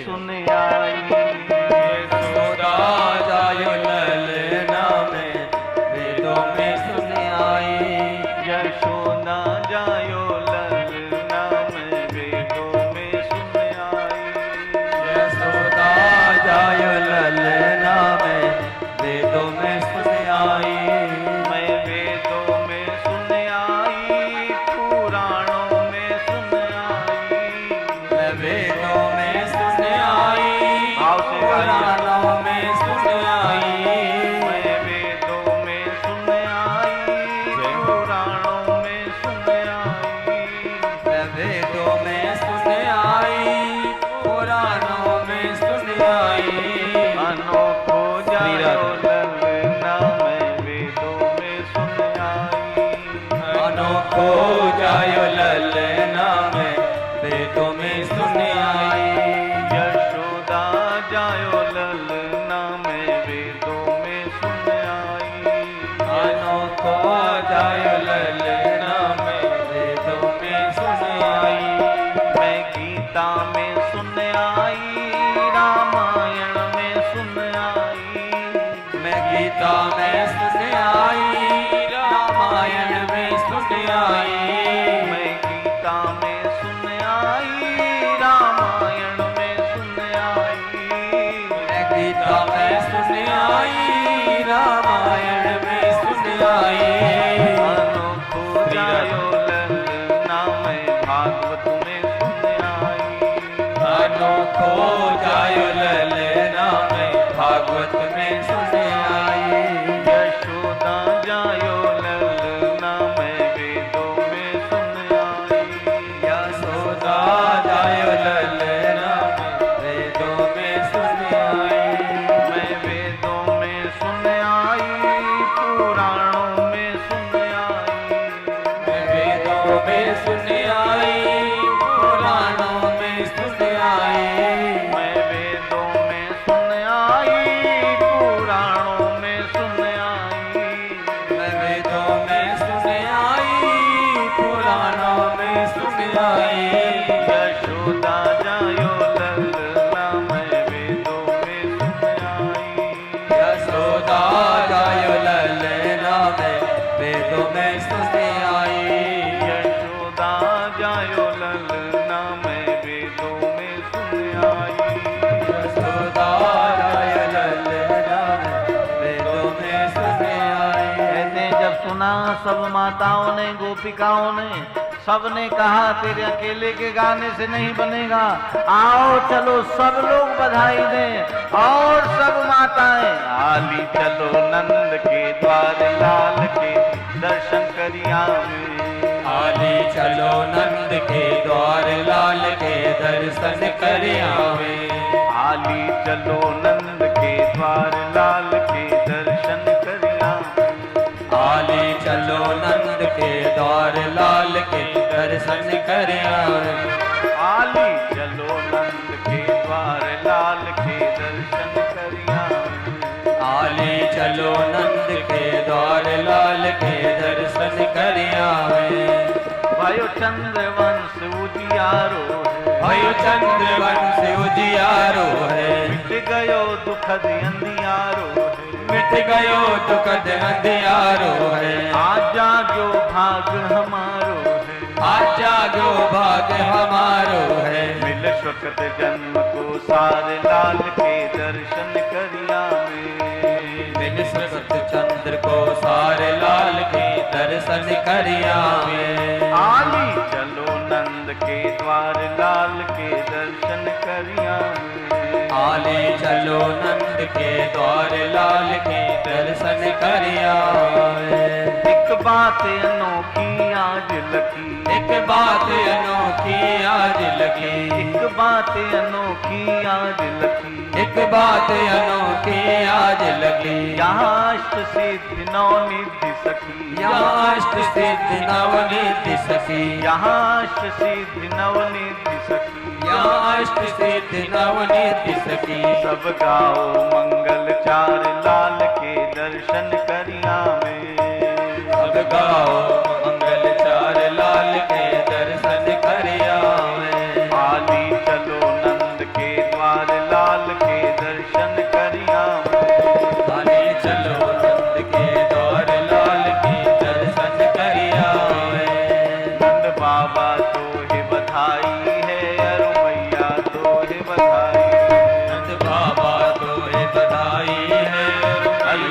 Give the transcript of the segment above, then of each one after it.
सुन आई। यशोदा जायो ललना में वेदों में सुन आई। यशोदा जायो ललना में वेदों में सुन आई। यशोदा जायो ललना में वेदों में सुन आई। मैं वेदों में सुन आई, पुराणों में सुन आई। मैं वेदों में सुन आई, भाव से गाइए। पुराणों में सुन आई। मैं वेदों में सुन आई, पुराणों में सुन आई। मैं वेदों में सुन आई, पुराणों में सुन आई। अनोखो जायो ललना मैं वेदों में सुन आई। अनोखो जायो ललना में वेदों में सुन आई। यशोदा जायो ललना मैं वेदों में सुन आई। अनोखो जायो ललना में वेदों में सुन आई। मैं गीता में सुन आई, रामायण में सुन आई। मैं गीता में सुन आई, रामायण में सुन आई। मैं गीता में सुन आई, रामायण में सुन आई। मैं गीता में सुन आई, रामायण में सुन आई। अनोखो जायो ललना मैं भागवत में सुन आई। अनोखो जायो ललना में भागवत में सुन आई। यशोदा जायो ललना मैं वेदों में सुन आई। यशोदा जायो ललना में वेदों में सुन आई। मैं वेदों में सुन आई, पुराणों में सुन आई। मैं वेदों में सुन आई, पुराणों में सुन आई। मैं वेदों में सुन आई, पुराणों में सुन आई। मैं वेदों में सुन आई, पुराणों में सुन आई। यशोदा जायो ललना मैं वेदों में सुन आई। यशोदा जायो ललना में वेदों में सुन आई। यशोदा जायो ललना मैं वेदों में सुन आई। यशोदा जायो ललना में वेदों में सुन आई। कहते हैं, जब सुना सब माताओं ने, गोपिकाओं ने, सबने कहा तेरे अकेले के गाने से नहीं बनेगा, आओ चलो सब लोग बधाई दें। और सब माताएं आली चलो नंद के द्वार लाल के दर्शन करिया में। आली चलो नंद के द्वार लाल के दर्शन कर आवे। आली चलो नंद के द्वार लाल के दर्शन करिया। आली चलो नंद के द्वार लाल के दर्शन कर आवे। आली चलो नंद के द्वार लाल के दर्शन करिया। आली चलो नंद के द्वार लाल के दर्शन कर आवे। भयो चंद्र वंश उजियारो है, भयो चंद्र वंश उजियारो है। मिट गयो दुखद अंधियारो है। मिट गयो दुखद अंधियारो है। आज जागो भाग हमारो है। आज जागो भाग हमारो है। मिल स्वकत जन्म को सारे लाल के दर्शन करिया में। बिन सुरत चंद्र को सारे लाल के दर्शन करिया में। आली चलो नंद के द्वार लाल के दर्शन करिया में। आली चलो नंद के द्वार लाल के दर्शन करिया में। एक बात अनोखी आज लकी, एक बात अनोखी आज लगी। एक बात अनोखी आज लकी। एक बात अनोखी आज लगी। यहाँ अष्ट सिद्धि नवनिधि सखी। यहाँ अष्ट सिद्धि नवनिधि सखी। यहाँ अष्ट सिद्धि नवनिधि सखी। यहाँ अष्ट सिद्धि नवनिधि सखी। सब गाओ मंगल चार लाल के दर्शन करिया में। सब गाओ मंगल चार लाल के दर्शन करिया में। आली चलो नंद के द्वार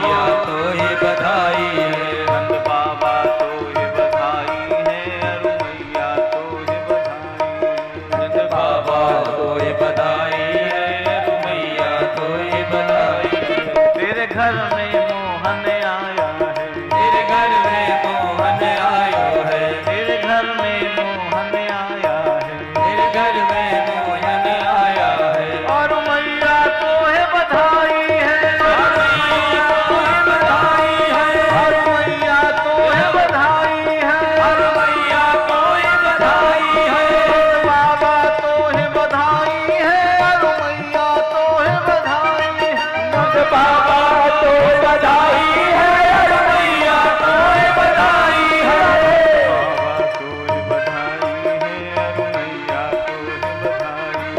मैया तो ही बधाई है। नंद बाबा तो ही बधाई है, अरु मैया तो ही बधाई है। नंद बाबा तो ही बधाई है, अरु मैया तो ही बधाई है। तेरे घर में मोहन आया है, तेरे घर में मोहन आयो है, तेरे घर में मोहन आया है, तेरे घर में मोहन आया है। और मैया तो है बधाई है, और मैया तो ही बधाई है, और मैया तो है बधाई है, और मैया तो ही बधाई है। बाबा तो है बधाई है, और मैया तो है बधाई है। नंद बाबा तो बधाई है, और मैया तो ही बधाई है। बाबा तो है बधाई है, और मैया तो है बधाई है।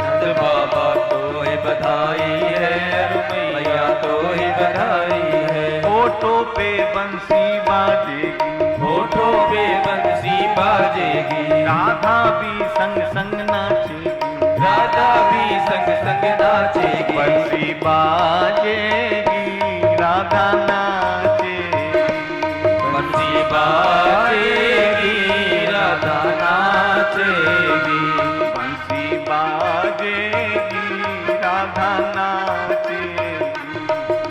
नंद बाबा तो ही बधाई है, और मैया तो ही बधाई है। होठों पे बंसी बाजेगी, होठों पे बंसी बाजेगी, राधा भी संग संग नाचेगी, राधा भी संग संग नाचेगी। बंसी बाजेगी, राधा नाचेगी, बंसी बाजेगी, राधा नाचेगी। बंसी बाजेगी, राधा नाचेगी।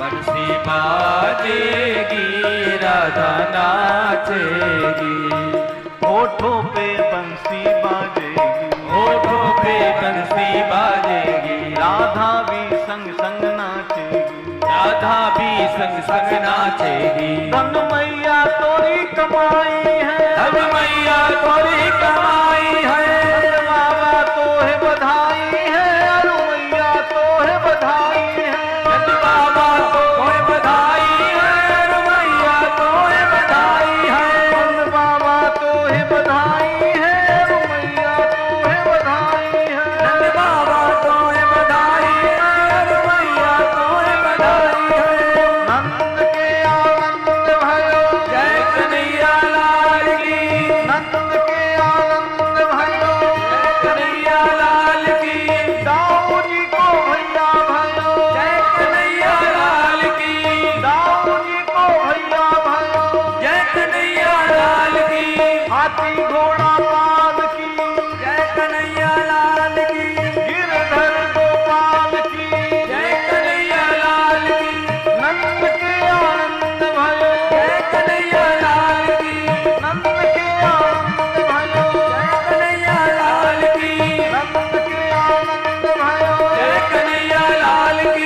बंसी बाजेगी, राधा नाचेगी। होठों पे बंसी बाजेगी, होठों पे बंसी बाजेगी, राधा भी संग संग नाचेगी। राधा भी संग संग नाचेगी। धन मैया तोरी कमाई है, अब मैया तोरी कमाई है, बाबा तो है बधाई है, अरु मैया तो है बधाई है। नंद बाबा तो है बधाई है, और मैया तो है बधाई है। नंद बाबा तो है बधाई है, अरु मैया तो है बधाई है। नंद बाबा तो है बधाई है, और मैया तो है बधाई है। नंद के आनंद भयो, जय कन्हैया लाल की, नंद के आनंद भयो, जय कन्हैया लाल की, दाऊ जी को भैया भयो, जय कन्हैया लाल की, दाऊ जी को भैया भयो। जय कन्हैया लाल की, हाथी घोड़ा पाल की, जय कन्हैया लाल की, गिरधर गोपाल की, जय कन्हैया लाल की, नंद के आनंद भयो, जय कन्हैया लाल की, नंद के आनंद भयो, जय कन्हैया लाल की, नंद के आनंद भयो, जय कन्हैया लाल की,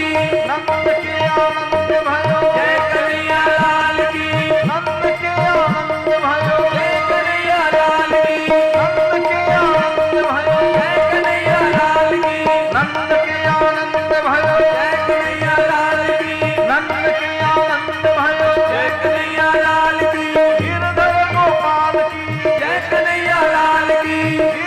नंद के आनंद भयो, जय कन्हैया लाल की, नंद के आनंद भयो, जय कन्हैया लाल की, नंद के आनंद भयो, जय कन्हैया लाल की, नंद के आनंद भयो, जय कन्हैया लाल की, नंद के आनंद भयो, जय कन्हैया लाल की, गिरधर गोपाल की, जय कन्हैया लाल की,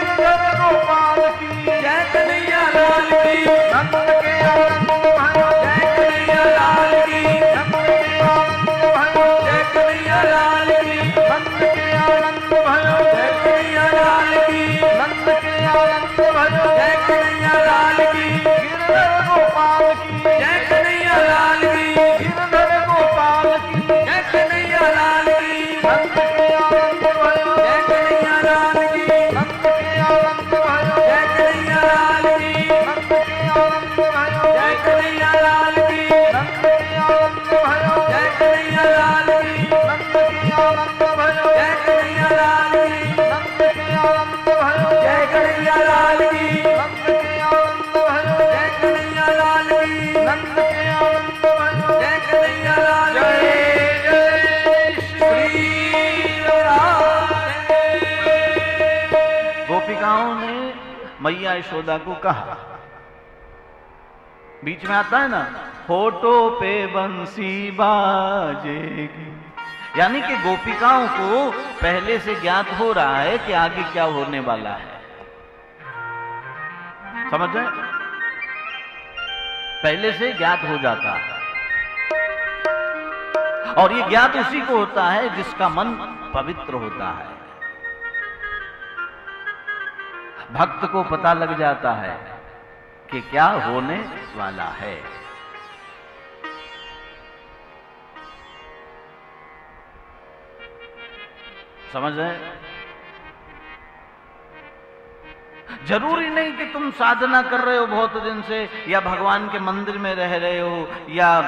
गिरधर गोपाल की, जय कन्हैया लाल की, नंद के आनंद भयो, जय कन्हैया लाल की, नंद के आनंद भयो, जय कन्हैया लाल की, नंद के आनंद भयो, जय कन्हैया लाल की, नंद के आनंद भयो, जय कन्हैया लाल की, गिरधर गोपाल की, जय कन्हैया लाल की, गिरधर गोपाल की, जय कन्हैया लाल की, नंद के आनंद भयो, जय कन्हैया लाल की, नंद के आनंद भयो, जय कन्हैया लाल की, नंद के आनंद भयो, जय कन्हैया लाल की, नंद के आनंद भयो, जय कन्हैया लाल की, नंद के आनंद भयो, जय कन्हैया लाल की, नंद के आनंद भयो, जय कन्हैया लाल की, नंद के आनंद भयो, जय कन्हैया लाल की, नंद के आनंद भयो। जय कन्हैया लाल की। जय जय श्री राधे। गोपिकाओं ने मैया यशोदा को कहा, बीच में आता है ना, होठों पे बंसी बाजेगी, यानी कि गोपिकाओं को पहले से ज्ञात हो रहा है कि आगे क्या होने वाला है। समझ रहे? पहले से ज्ञात हो जाता है, और ये ज्ञात उसी को होता है जिसका मन पवित्र होता है। भक्त को पता लग जाता है कि क्या होने वाला है। समझ रहे हैं? जरूरी नहीं कि तुम साधना कर रहे हो बहुत दिन से, या भगवान के मंदिर में रह रहे हो, या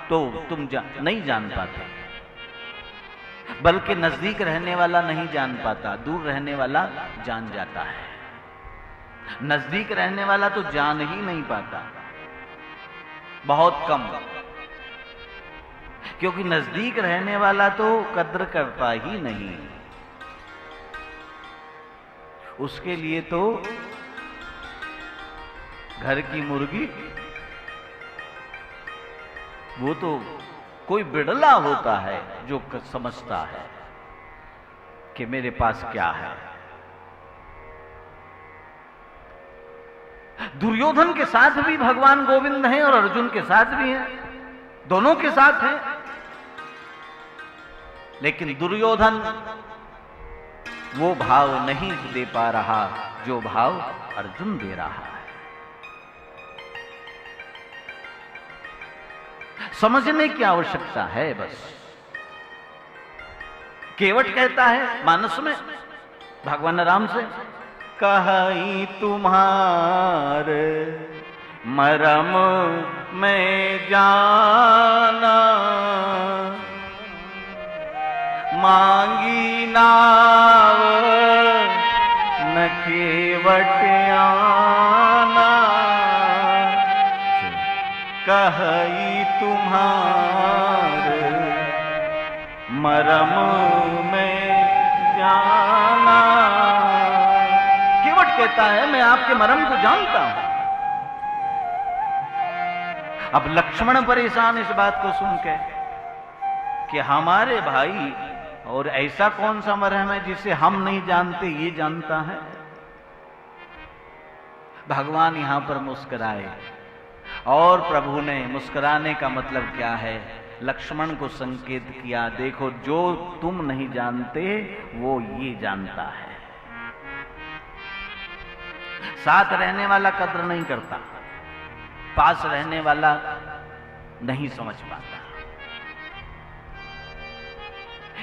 तो तुम नहीं जान पाते। बल्कि नजदीक रहने वाला नहीं जान पाता, दूर रहने वाला जान जाता है। नजदीक रहने वाला तो जान ही नहीं पाता, बहुत कम। क्योंकि नजदीक रहने वाला तो कद्र करता ही नहीं, उसके लिए तो घर की मुर्गी, वो तो कोई बिड़ला होता है जो समझता है कि मेरे पास क्या है। दुर्योधन के साथ भी भगवान गोविंद हैं और अर्जुन के साथ भी हैं, दोनों के साथ हैं। लेकिन दुर्योधन वो भाव नहीं दे पा रहा जो भाव अर्जुन दे रहा है। समझने की आवश्यकता है बस। केवट कहता है मानस में भगवान राम से, कहाई तुम्हार मरम में जाना, मांगी नाव न केवट आना, कहाई तुम्हार मरम में जाना। केवट कहता है मैं आपके मरम को जानता हूं। अब लक्ष्मण परेशान इस बात को सुन के कि हमारे भाई, और ऐसा कौन सा मरहम है जिसे हम नहीं जानते, ये जानता है। भगवान यहां पर मुस्कुराए, और प्रभु ने मुस्कुराने का मतलब क्या है, लक्ष्मण को संकेत किया, देखो जो तुम नहीं जानते वो ये जानता है। साथ रहने वाला कद्र नहीं करता, पास रहने वाला नहीं समझ पाता।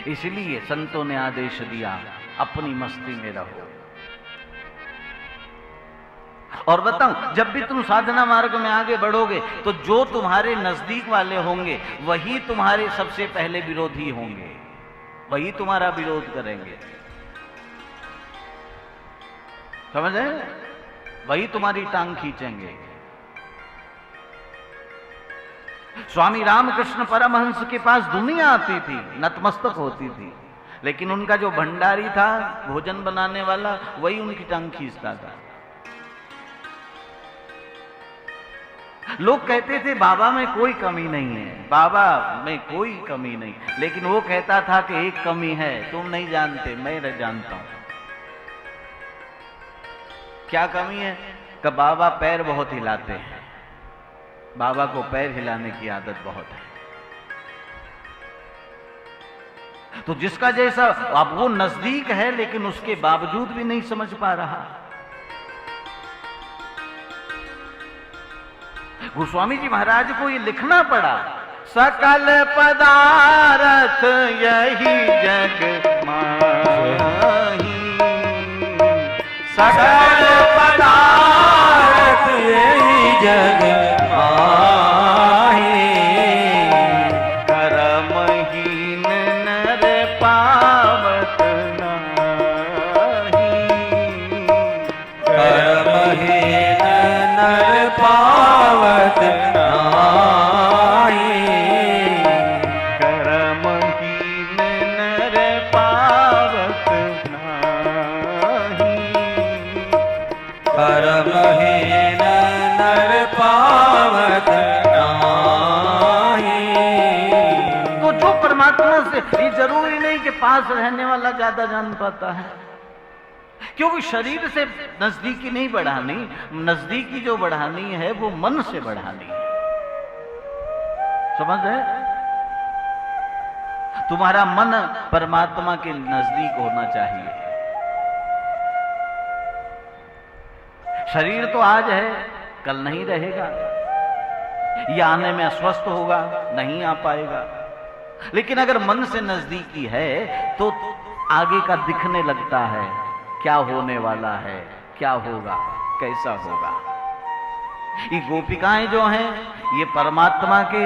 इसलिए संतों ने आदेश दिया, अपनी मस्ती में रहो। और बताऊं, जब भी तुम साधना मार्ग में आगे बढ़ोगे तो जो तुम्हारे नजदीक वाले होंगे वही तुम्हारे सबसे पहले विरोधी होंगे, वही तुम्हारा विरोध करेंगे। समझ रहे? वही तुम्हारी टांग खींचेंगे। स्वामी रामकृष्ण परमहंस के पास दुनिया आती थी, नतमस्तक होती थी, लेकिन उनका जो भंडारी था, भोजन बनाने वाला, वही उनकी टांग खींचता था। लोग कहते थे बाबा में कोई कमी नहीं है, बाबा में कोई कमी नहीं, लेकिन वो कहता था कि एक कमी है, तुम नहीं जानते, मैं जानता हूं। क्या कमी है? कि बाबा पैर बहुत हिलाते हैं, बाबा को पैर हिलाने की आदत बहुत है। तो जिसका जैसा, अब वो नजदीक है लेकिन उसके बावजूद भी नहीं समझ पा रहा। गोस्वामी जी महाराज को ये लिखना पड़ा, सकल पदार्थ यही जग माही, सकल पदार्थ यही जग माही, कर्महीन नर पावत नाही, कर्महीन नर पावत नाही, कर्महीन नर पावत नाही, कर्महीन नर पावत नाही। तो जो परमात्मा से, ये जरूरी नहीं कि पास रहने वाला ज्यादा जान पाता है, क्योंकि शरीर से नजदीकी नहीं बढ़ानी, नजदीकी जो बढ़ानी है वो मन से बढ़ानी है। समझ रहे? तुम्हारा मन परमात्मा के नजदीक होना चाहिए। शरीर तो आज है, कल नहीं रहेगा, ये आने में अस्वस्थ होगा, नहीं आ पाएगा। लेकिन अगर मन से नजदीकी है तो आगे का दिखने लगता है, क्या होने वाला है, क्या होगा, कैसा होगा। ये गोपिकाएं जो हैं ये परमात्मा के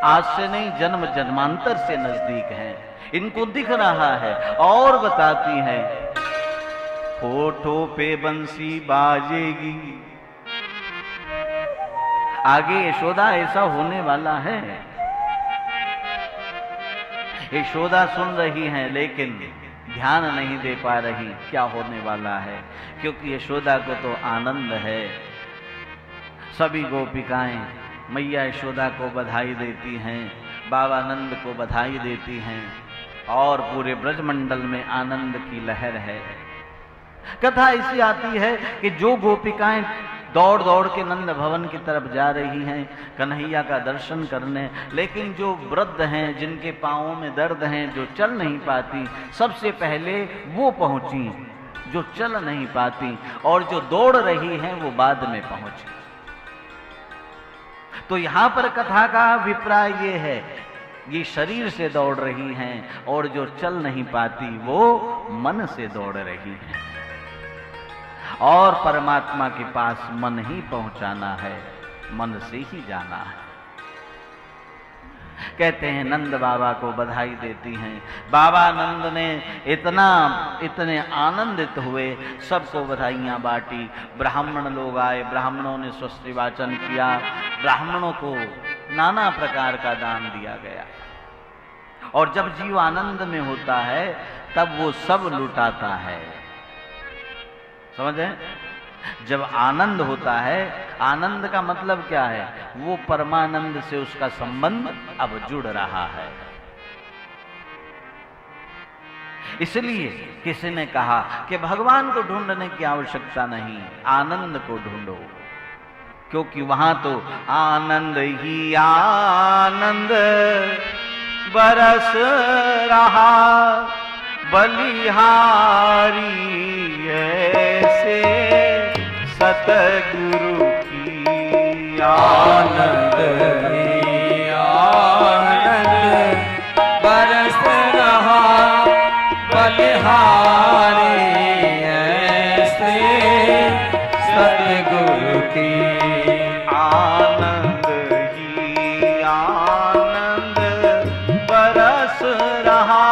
आज से नहीं जन्म जन्मांतर से नजदीक हैं। इनको दिख रहा है और बताती हैं, होठों पे बंसी बाजेगी। आगे यशोदा ऐसा होने वाला है। यशोदा सुन रही हैं लेकिन ध्यान नहीं दे पा रही क्या होने वाला है, क्योंकि यशोदा को तो आनंद है। सभी गोपिकाएं मैया यशोदा को बधाई देती हैं, बाबा नंद को बधाई देती हैं और पूरे ब्रजमंडल में आनंद की लहर है। कथा ऐसी आती है कि जो गोपिकाएं दौड़ दौड़ के नंद भवन की तरफ जा रही हैं कन्हैया का दर्शन करने, लेकिन जो वृद्ध हैं जिनके पांवों में दर्द हैं, जो चल नहीं पाती, सबसे पहले वो पहुंची जो चल नहीं पाती, और जो दौड़ रही हैं वो बाद में पहुंची। तो यहां पर कथा का अभिप्राय ये है, ये शरीर से दौड़ रही हैं और जो चल नहीं पाती वो मन से दौड़ रही हैं, और परमात्मा के पास मन ही पहुंचाना है, मन से ही जाना है। कहते हैं नंद बाबा को बधाई देती हैं। बाबा नंद ने इतने आनंदित हुए, सबको बधाइयां बांटी। ब्राह्मण लोग आए, ब्राह्मणों ने स्वस्ति वाचन किया, ब्राह्मणों को नाना प्रकार का दान दिया गया। और जब जीव आनंद में होता है तब वो सब लुटाता है, समझे? जब आनंद होता है, आनंद का मतलब क्या है? वो परमानंद से उसका संबंध अब जुड़ रहा है। इसलिए किसी ने कहा कि भगवान को ढूंढने की आवश्यकता नहीं, आनंद को ढूंढो, क्योंकि वहां तो आनंद ही आनंद बरस रहा, बलिहारी ऐसे सतगुरु की आनंद ही आनंद बरस रहा, बलिहारी ऐसे सतगुरु की। आनंद ही आनंद बरस रहा,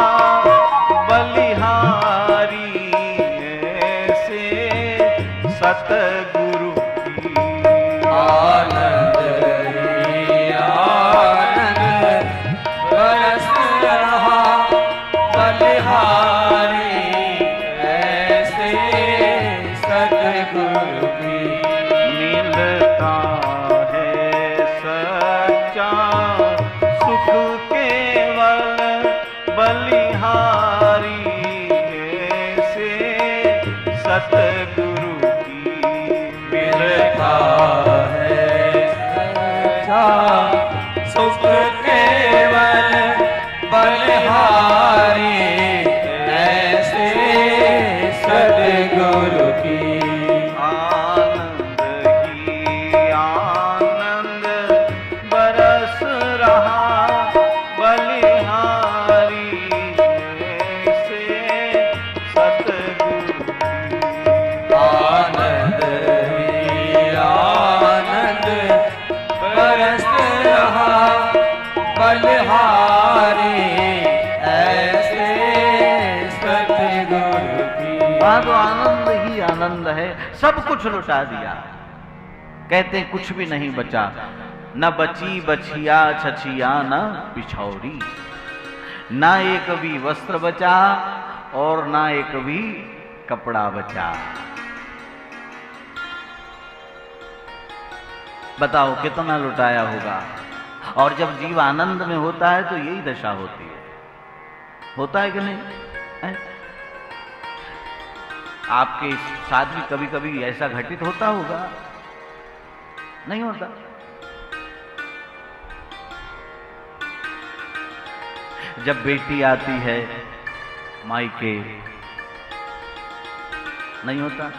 बलिहारी ऐसे सतगुरु की। आनंद ही आनंद बरस रहा, बलिहारी ऐसे सतगुरु की। मिलता है सच्चा सुख केवल, बलिहारी ऐसे सतगुरु की। मिलता है सच्चा सुख केवल, बलिहारी ऐसे सतगुरु की। आनंद ही आनंद बरस रहा, बलिहारी ऐसे सतगुरु की। आनंद ही आनंद बरस रहा, बलिहारी ऐसे सतगुरु की। वहां तो आनंद ही आनंद है, सब कुछ लुटा दिया। कहते कुछ भी नहीं बचा, न बची बछिया छछिया न पिछौरी, ना एक भी वस्त्र बचा और ना एक भी कपड़ा बचा। बताओ कितना लुटाया होगा। और जब जीव आनंद में होता है तो यही दशा होती है, होता है कि नहीं है? आपके साथ भी कभी कभी ऐसा घटित होता होगा, नहीं होता? जब बेटी आती है मायके, नहीं होता?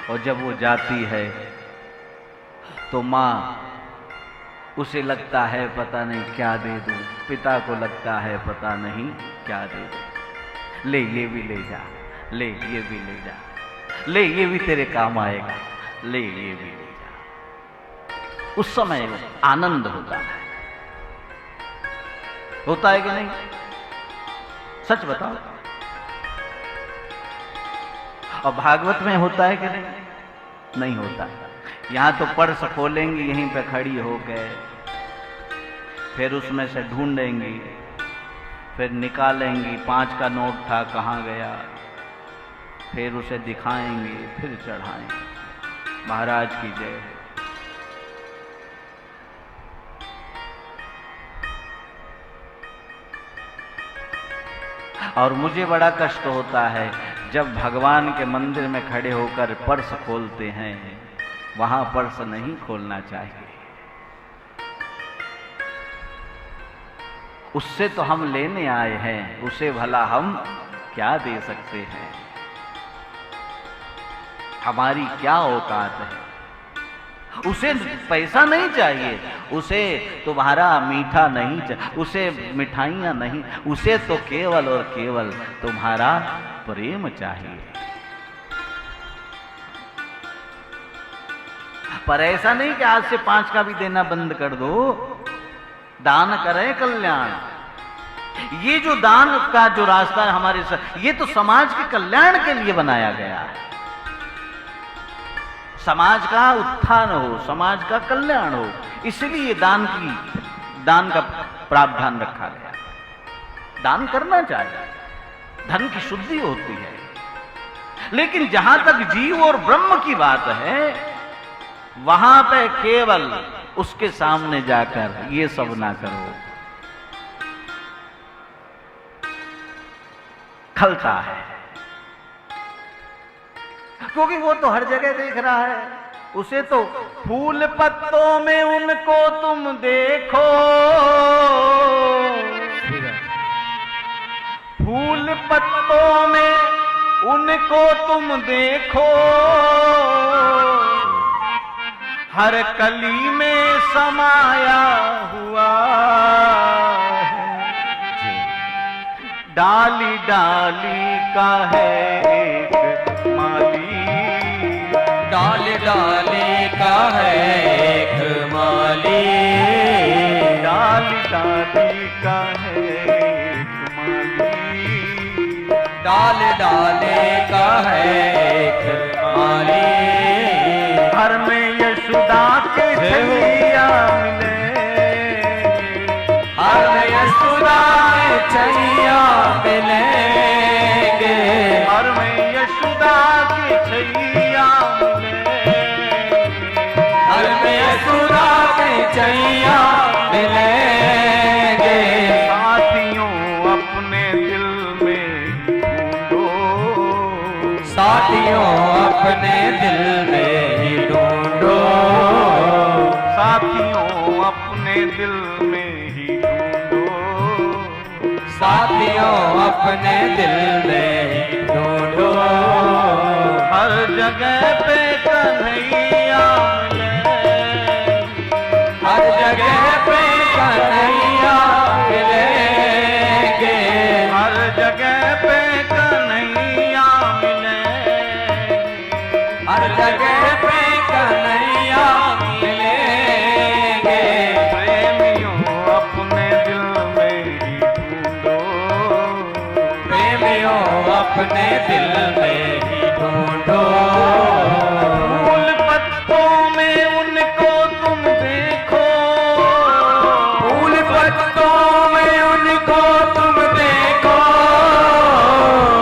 और जब वो जाती है तो माँ उसे लगता है पता नहीं क्या दे दूं, पिता को लगता है पता नहीं क्या दे दूं। ले ये भी ले जा, ले ये भी ले जा, ले ये भी तेरे काम आएगा, ले ये भी ले जा। उस समय आनंद होता है कि नहीं? सच बताओ। और भागवत में होता है कि नहीं? नहीं होता। यहां तो पर्स खोलेंगी यहीं पे खड़ी हो गए, फिर उसमें से ढूंढेंगी, फिर निकालेंगी 5 का नोट था कहाँ गया, फिर उसे दिखाएंगी, फिर चढ़ाएंगे। महाराज की जय। और मुझे बड़ा कष्ट होता है जब भगवान के मंदिर में खड़े होकर पर्स खोलते हैं, वहां पर्स नहीं खोलना चाहिए। उससे तो हम लेने आए हैं, उसे भला हम क्या दे सकते हैं? हमारी क्या औकात है? उसे पैसा नहीं चाहिए, उसे तुम्हारा मीठा नहीं चाहिए, उसे मिठाइयां नहीं, उसे तो केवल और केवल तुम्हारा प्रेम चाहिए। पर ऐसा नहीं कि आज से 5 का भी देना बंद कर दो। दान करें कल्याण। ये जो दान का जो रास्ता है हमारे ये तो समाज के कल्याण के लिए बनाया गया है। समाज का उत्थान हो, समाज का कल्याण हो, इसलिए दान का प्रावधान रखा गया। दान करना चाहिए, धन की शुद्धि होती है। लेकिन जहां तक जीव और ब्रह्म की बात है, वहां पे केवल उसके सामने जाकर ये सब ना करो, खलता है। क्योंकि वो तो हर जगह देख रहा है, उसे तो फूल पत्तों में उनको तुम देखो, फूल पत्तों में उनको तुम देखो, हर कली में समाया हुआ है, डाली डाली का है एक माली, डाली डाली का है एक माली, डाली डाली का है एक माली, डाली डाली का है एक माली। घर में यशोदा के छैया मिले, हर में यशोदा के छैया मिलेंगे, घर में यशोदा के छैया मिले, हर में यशोदा के छैया मिलेंगे। साथियों अपने दिल में ढूंढो, साथियों अपने दिल में ही ढूंढो, साथियों अपने दिल में ही ढूंढो, साथियों अपने दिल में ही ढूंढो। हर जगह पे कन्हैया मिले, हर जगह पे कन्हैया मिलेंगे, हर जगह पे कन्हैया मिले, हर जगह पे कन्हैया मिलेंगे। प्रेमियों अपने दिल में ही ढूंढो, प्रेमियों अपने दिल में ही ढूंढो, फूल पत्तों में उनको तुम देखो, फूल पत्तों में उनको तुम देखो,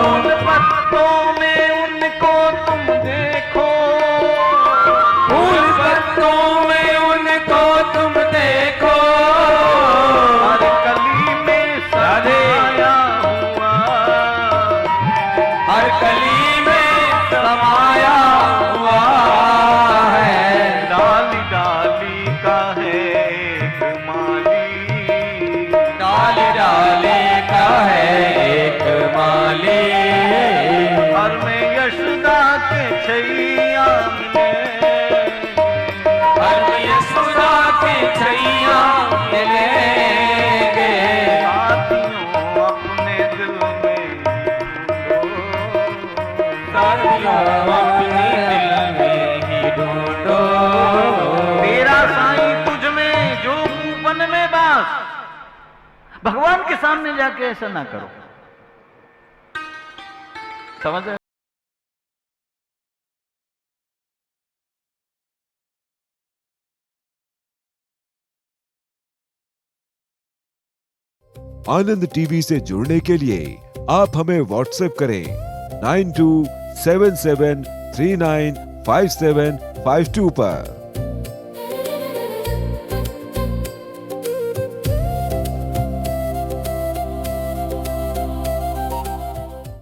फूल पत्तों में उनको तुम देखो, फूल पत्तों में उनको तुम देखो, हर कली में समाया हुआ, हर कली में समाया हुआ है, डाली डाली का है एक माली, डाली डाली का है एक माली, घर में यशोदा के छैया मिले, हर में यशोदा के छैया मिलेंगे। साथियों अपने दिल में भगवान के सामने जाके ऐसा ना करो। समझ रहे? आनंद टीवी से जुड़ने के लिए आप हमें व्हाट्सएप करें 9277395752 पर।